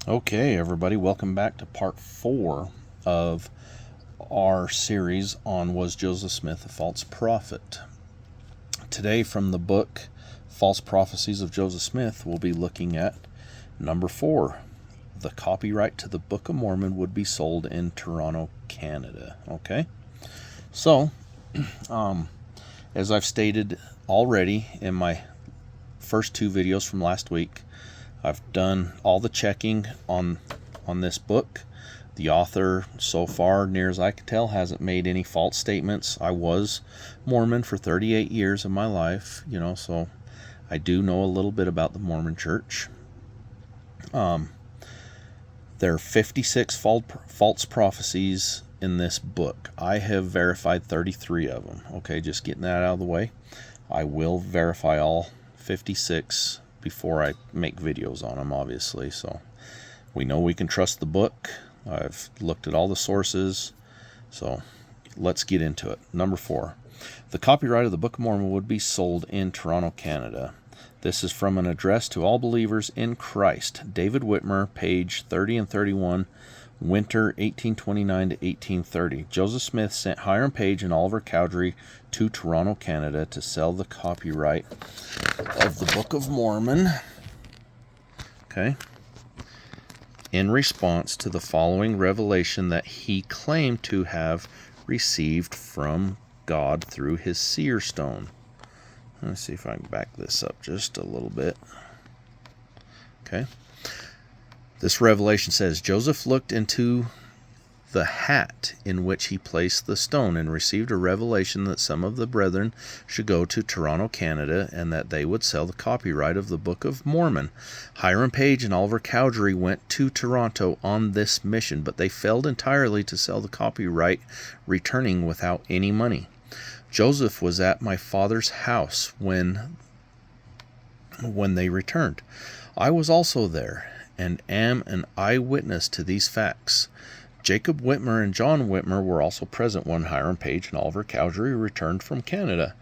Okay, everybody, welcome back to part 4 of our series on Was Joseph Smith a False Prophet? Today, from the book False Prophecies of Joseph Smith, we'll be looking at number 4. The copyright to the Book of Mormon would be sold in Toronto, Canada. Okay, so as I've stated already in my first 2 videos from last week, I've done all the checking on this book. The author, so far, near as I can tell, hasn't made any false statements. I was Mormon for 38 years of my life, so I do know a little bit about the Mormon Church. There are 56 false prophecies in this book. I have verified 33 of them. Okay, just getting that out of the way. I will verify all 56 before I make videos on them, obviously. So we know we can trust the book. I've looked at all the sources. So let's get into it. Number 4. The copyright of the Book of Mormon would be sold in Toronto, Canada. This is from an address to all believers in Christ. David Whitmer, page 30 and 31, winter 1829 to 1830. Joseph Smith sent Hiram Page and Oliver Cowdery to Toronto, Canada to sell the copyright of the Book of Mormon. Okay. In response to the following revelation that he claimed to have received from God through his seer stone. Let's see if I can back this up just a little bit. Okay. This revelation says, Joseph looked into the hat in which he placed the stone and received a revelation that some of the brethren should go to Toronto, Canada, and that they would sell the copyright of the Book of Mormon. Hiram Page and Oliver Cowdery went to Toronto on this mission, but they failed entirely to sell the copyright, returning without any money. Joseph was at my father's house when they returned. I was also there, and am an eyewitness to these facts. Jacob Whitmer and John Whitmer were also present when Hiram Page and Oliver Cowdery returned from Canada.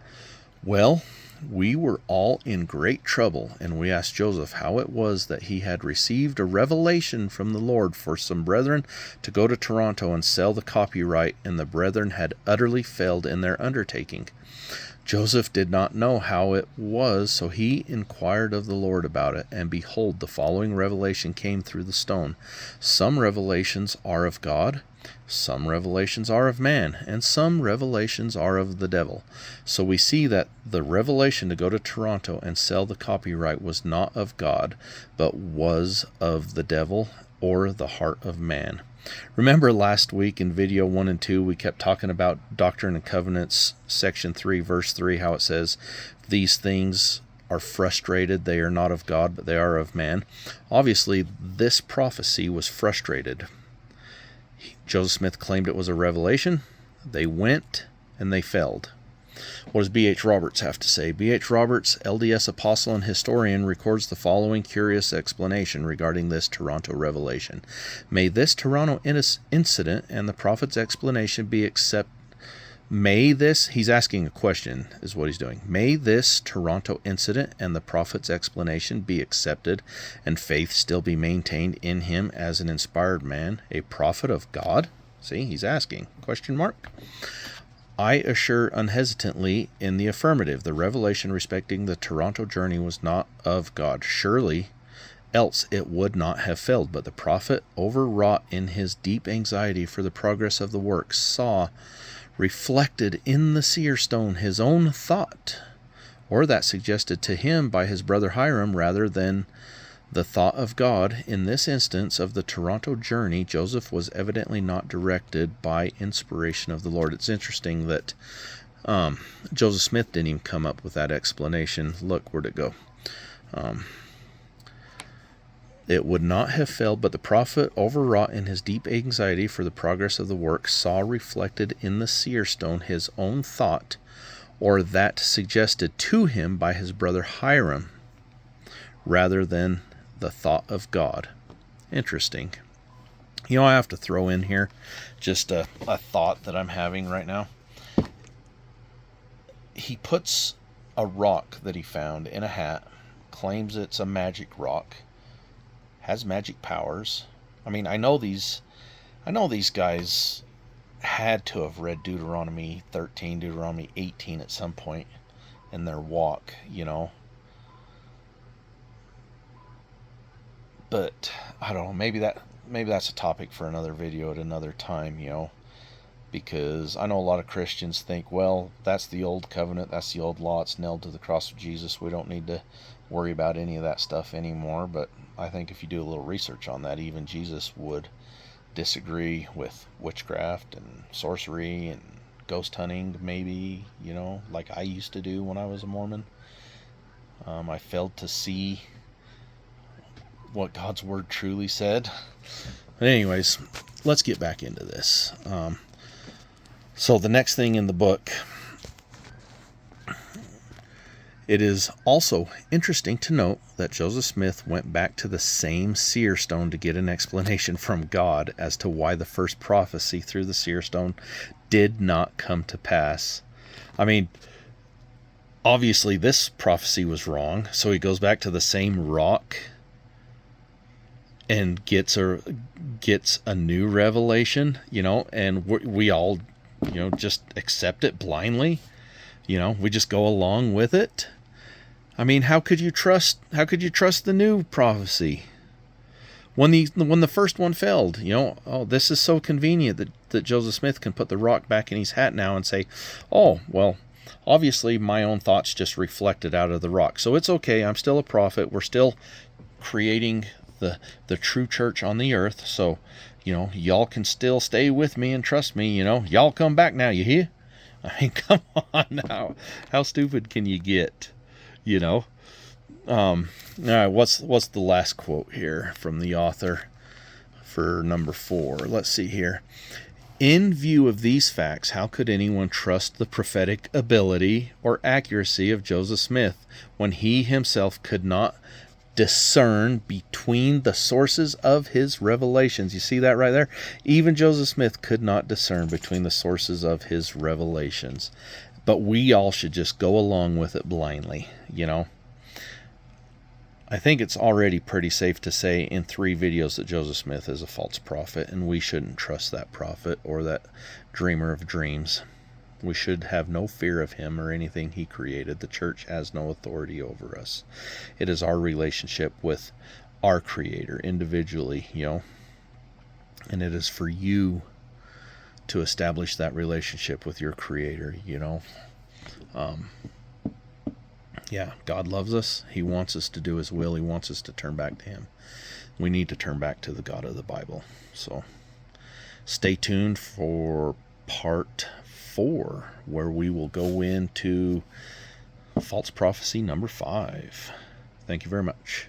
Well, we were all in great trouble, and we asked Joseph how it was that he had received a revelation from the Lord for some brethren to go to Toronto and sell the copyright, and the brethren had utterly failed in their undertaking. Joseph did not know how it was, so he inquired of the Lord about it, and behold, the following revelation came through the stone. Some revelations are of God, some revelations are of man, and some revelations are of the devil. So we see that the revelation to go to Toronto and sell the copyright was not of God, but was of the devil or the heart of man. Remember last week in video 1 and 2, we kept talking about Doctrine and Covenants, section 3, verse 3, how it says, these things are frustrated, they are not of God, but they are of man. Obviously, this prophecy was frustrated. Joseph Smith claimed it was a revelation. They went and they failed. What does B.H. Roberts have to say? B.H. Roberts, LDS apostle and historian, records the following curious explanation regarding this Toronto revelation. May this Toronto incident and the prophet's explanation be accepted. He's asking a question, is what he's doing. May this Toronto incident and the prophet's explanation be accepted and faith still be maintained in him as an inspired man, a prophet of God? See, he's asking. Question mark. I assure unhesitantly in the affirmative. The revelation respecting the Toronto journey was not of God. Surely, else it would not have failed. But the prophet, overwrought in his deep anxiety for the progress of the work, saw reflected in the seer stone his own thought, or that suggested to him by his brother Hiram, rather than the thought of God. In this instance of the Toronto journey, Joseph was evidently not directed by inspiration of the Lord. It's interesting that Joseph Smith didn't even come up with that explanation. Look, where'd it go? It would not have failed, but the prophet, overwrought in his deep anxiety for the progress of the work, saw reflected in the seer stone his own thought, or that suggested to him by his brother Hiram, rather than the thought of God. Interesting. I have to throw in here just a thought that I'm having right now. He puts a rock that he found in a hat, claims it's a magic rock, has magic powers. I mean, I know these guys had to have read Deuteronomy 13, Deuteronomy 18 at some point in their walk, you know. But I don't know, maybe that's a topic for another video at another time, you know, because I know a lot of Christians think, well, that's the old covenant, that's the old law, it's nailed to the cross of Jesus, we don't need to worry about any of that stuff anymore. But I think if you do a little research on that, even Jesus would disagree with witchcraft and sorcery and ghost hunting, maybe, you know, like I used to do when I was a Mormon. I failed to see what God's word truly said. But anyways, let's get back into this. So the next thing in the book, it is also interesting to note that Joseph Smith went back to the same seer stone to get an explanation from God as to why the first prophecy through the seer stone did not come to pass. I mean, obviously this prophecy was wrong, so he goes back to the same rock and gets a new revelation, you know, and we all, you know, just accept it blindly. You know, we just go along with it. I mean, how could you trust the new prophecy when the first one failed? You know, oh, this is so convenient that Joseph Smith can put the rock back in his hat now and say, oh, well, obviously my own thoughts just reflected out of the rock, so it's okay. I'm still a prophet. We're still creating the true church on the earth, so, you know, y'all can still stay with me and trust me. You know, y'all come back now, you hear? I mean, come on now. How stupid can you get? You know? All right, what's the last quote here from the author for number 4? Let's see here. In view of these facts, how could anyone trust the prophetic ability or accuracy of Joseph Smith when he himself could not discern between the sources of his revelations? You see that right there? Even Joseph Smith could not discern between the sources of his revelations. But we all should just go along with it blindly, you know. I think it's already pretty safe to say in 3 videos that Joseph Smith is a false prophet, and we shouldn't trust that prophet or that dreamer of dreams. We should have no fear of him or anything he created. The church has no authority over us. It is our relationship with our Creator individually, you know. And it is for you to establish that relationship with your Creator, you know. Yeah, God loves us. He wants us to do His will. He wants us to turn back to Him. We need to turn back to the God of the Bible. So stay tuned for part 4, where we will go into false prophecy number 5. Thank you very much.